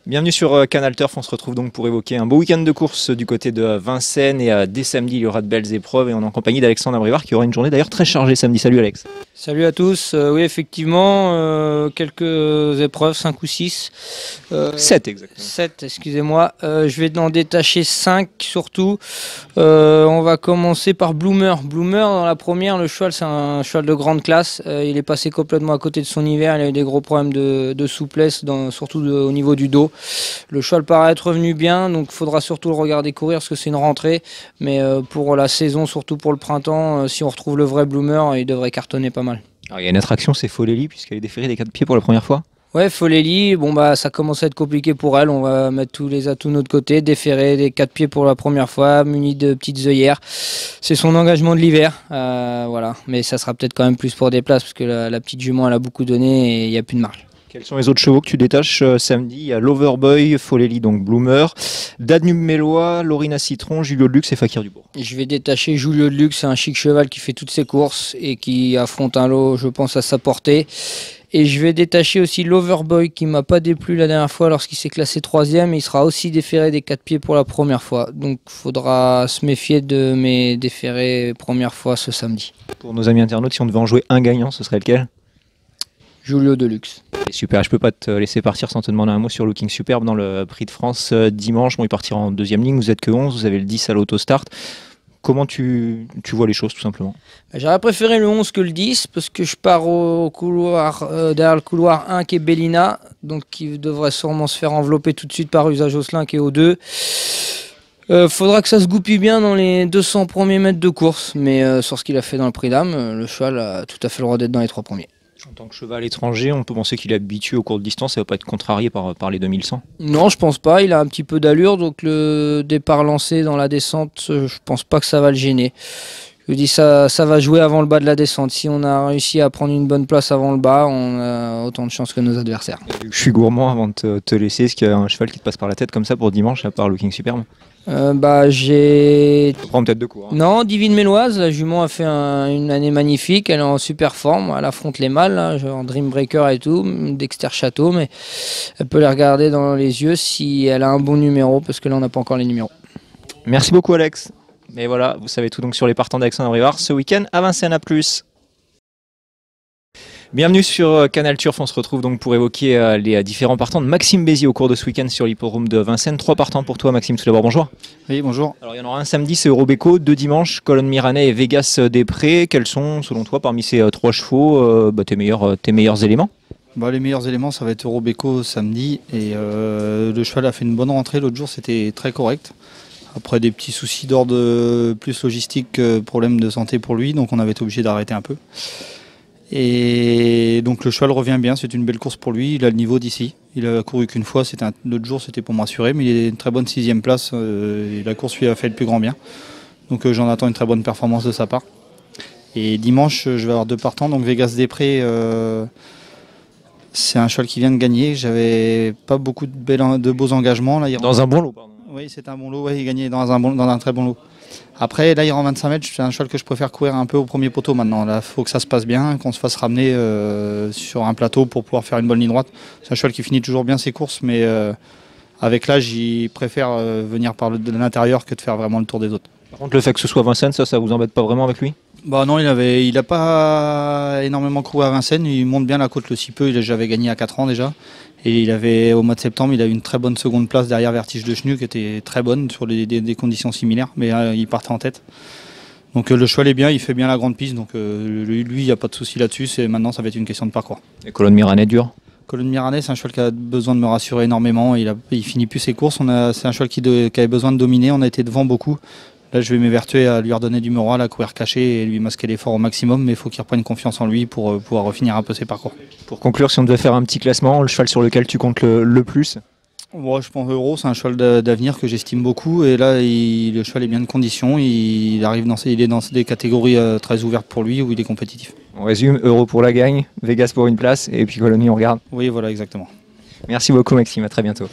Bienvenue sur Canal Turf, on se retrouve donc pour évoquer un beau week-end de course du côté de Vincennes et dès samedi il y aura de belles épreuves et on est en compagnie d'Alexandre Abrivard qui aura une journée d'ailleurs très chargée samedi. Salut Alex. Salut à tous, oui effectivement, quelques épreuves, 5 ou 6. 7 exactement. 7, excusez-moi. Je vais en détacher 5 surtout. On va commencer par Bloomer. Bloomer dans la première, le cheval c'est un cheval de grande classe. Il est passé complètement à côté de son hiver, il a eu des gros problèmes de souplesse, surtout au niveau du dos. Le cheval paraît être revenu bien, donc il faudra surtout le regarder courir parce que c'est une rentrée. Mais pour la saison, surtout pour le printemps, si on retrouve le vrai Bloomer, il devrait cartonner pas mal. Alors, il y a une attraction, c'est Foleli puisqu'elle est déférée des 4 pieds pour la première fois. Ouais, Foleli, bon bah ça commence à être compliqué pour elle, on va mettre tous les atouts de notre côté, déférer des 4 pieds pour la première fois, muni de petites œillères. C'est son engagement de l'hiver, voilà. Mais ça sera peut-être quand même plus pour des places parce que la petite jument elle a beaucoup donné et il n'y a plus de marge. Quels sont les autres chevaux que tu détaches samedi? Il y a l'Overboy, Foleli, donc Bloomer, Danube Mélois, Lorina Citron, Julio de Luxe et Fakir Dubourg. Je vais détacher Julio de Luxe, c'est un chic cheval qui fait toutes ses courses et qui affronte un lot, je pense, à sa portée. Et je vais détacher aussi l'Overboy qui m'a pas déplu la dernière fois lorsqu'il s'est classé 3e. Il sera aussi déféré des 4 pieds pour la première fois. Donc il faudra se méfier de mes déférés première fois ce samedi. Pour nos amis internautes, si on devait en jouer un gagnant, ce serait lequel? Julio de Luxe. Et super, je peux pas te laisser partir sans te demander un mot sur Looking Superbe dans le Prix de France dimanche. Bon, il partira en deuxième ligne, vous êtes que 11, vous avez le 10 à l'autostart. Comment tu vois les choses tout simplement? J'aurais préféré le 11 que le 10 parce que je pars au couloir, derrière le couloir 1 qui est Bellina, donc qui devrait sûrement se faire envelopper tout de suite par Usa Josselin qui est au 2. Faudra que ça se goupille bien dans les 200 premiers mètres de course, mais sur ce qu'il a fait dans le Prix d'Âme, le cheval a tout à fait le droit d'être dans les 3 premiers. En tant que cheval étranger, on peut penser qu'il est habitué aux courtes distances, ça ne va pas être contrarié par les 2100? Non, je pense pas, il a un petit peu d'allure, donc le départ lancé dans la descente, je pense pas que ça va le gêner. Je dis ça va jouer avant le bas de la descente. Si on a réussi à prendre une bonne place avant le bas, on a autant de chance que nos adversaires. Je suis gourmand avant de te laisser. Est-ce qu'il y a un cheval qui te passe par la tête comme ça pour dimanche, à part Looking Superbe? J'ai... On prend peut-être de cours. Hein. Non, Divine Méloise, la jument a fait une année magnifique, elle est en super forme, elle affronte les mâles, là, genre Dreambreaker et tout, Dexter Château, mais elle peut les regarder dans les yeux si elle a un bon numéro, parce que là on n'a pas encore les numéros. Merci beaucoup Alex. Mais voilà, vous savez tout donc sur les partants d'Alexandre Abrivard ce week-end à Vincennes. À plus. Bienvenue sur Canal Turf, on se retrouve donc pour évoquer les différents partants de Maxime Bézier au cours de ce week-end sur l'hippodrome de Vincennes. 3 partants pour toi Maxime, tout d'abord bonjour. Oui, bonjour. Alors il y en aura un samedi, c'est Eurobeco, 2 dimanches, Colonne Miranais et Vegas des Prés. Quels sont selon toi parmi ces 3 chevaux tes meilleurs éléments? Les meilleurs éléments, ça va être Eurobeco samedi et le cheval a fait une bonne rentrée, l'autre jour c'était très correct. Après des petits soucis d'ordre plus logistique que problème de santé pour lui, donc on avait été obligé d'arrêter un peu. Et donc le cheval revient bien, c'est une belle course pour lui, il a le niveau d'ici. Il a couru qu'une fois, l'autre jour c'était pour me rassurer, mais il est une très bonne 6e place et la course lui a fait le plus grand bien. Donc j'en attends une très bonne performance de sa part. Et dimanche, je vais avoir 2 partants, donc Vegas des Prés, c'est un cheval qui vient de gagner. J'avais pas beaucoup de beaux engagements. Là, dans un bon lot, pardon. Oui, c'est un bon lot, ouais, il gagnait dans un très bon lot. Après, là, il rend 25 mètres, c'est un cheval que je préfère courir un peu au premier poteau maintenant. Là, il faut que ça se passe bien, qu'on se fasse ramener sur un plateau pour pouvoir faire une bonne ligne droite. C'est un cheval qui finit toujours bien ses courses, mais avec l'âge, il préfère venir par l'intérieur que de faire vraiment le tour des autres. Par contre, le fait que ce soit Vincennes, ça vous embête pas vraiment avec lui? Non, il a pas énormément couru à Vincennes, il monte bien la côte le si peu, j'avais gagné à 4 ans déjà. Et au mois de septembre, il a eu une très bonne seconde place derrière Vertige de Chenu qui était très bonne sur des conditions similaires, mais il partait en tête. Donc le cheval est bien, il fait bien la grande piste, donc lui il n'y a pas de souci là-dessus, maintenant ça va être une question de parcours. Et Colonne Miranais dur? Colonne Miranais, c'est un cheval qui a besoin de me rassurer énormément, il finit plus ses courses, c'est un cheval qui avait besoin de dominer, on a été devant beaucoup. Là, je vais m'évertuer à lui redonner du moral, à courir caché et lui masquer l'effort au maximum, mais il faut qu'il reprenne confiance en lui pour pouvoir refinir un peu ses parcours. Pour conclure, si on devait faire un petit classement, le cheval sur lequel tu comptes le plus? Je pense Euro, c'est un cheval d'avenir que j'estime beaucoup, et là, le cheval est bien de condition, il est dans des catégories très ouvertes pour lui, où il est compétitif. On résume, Euro pour la gagne, Vegas pour une place, et puis Colonie on regarde. Oui, voilà, exactement. Merci beaucoup Maxime, à très bientôt.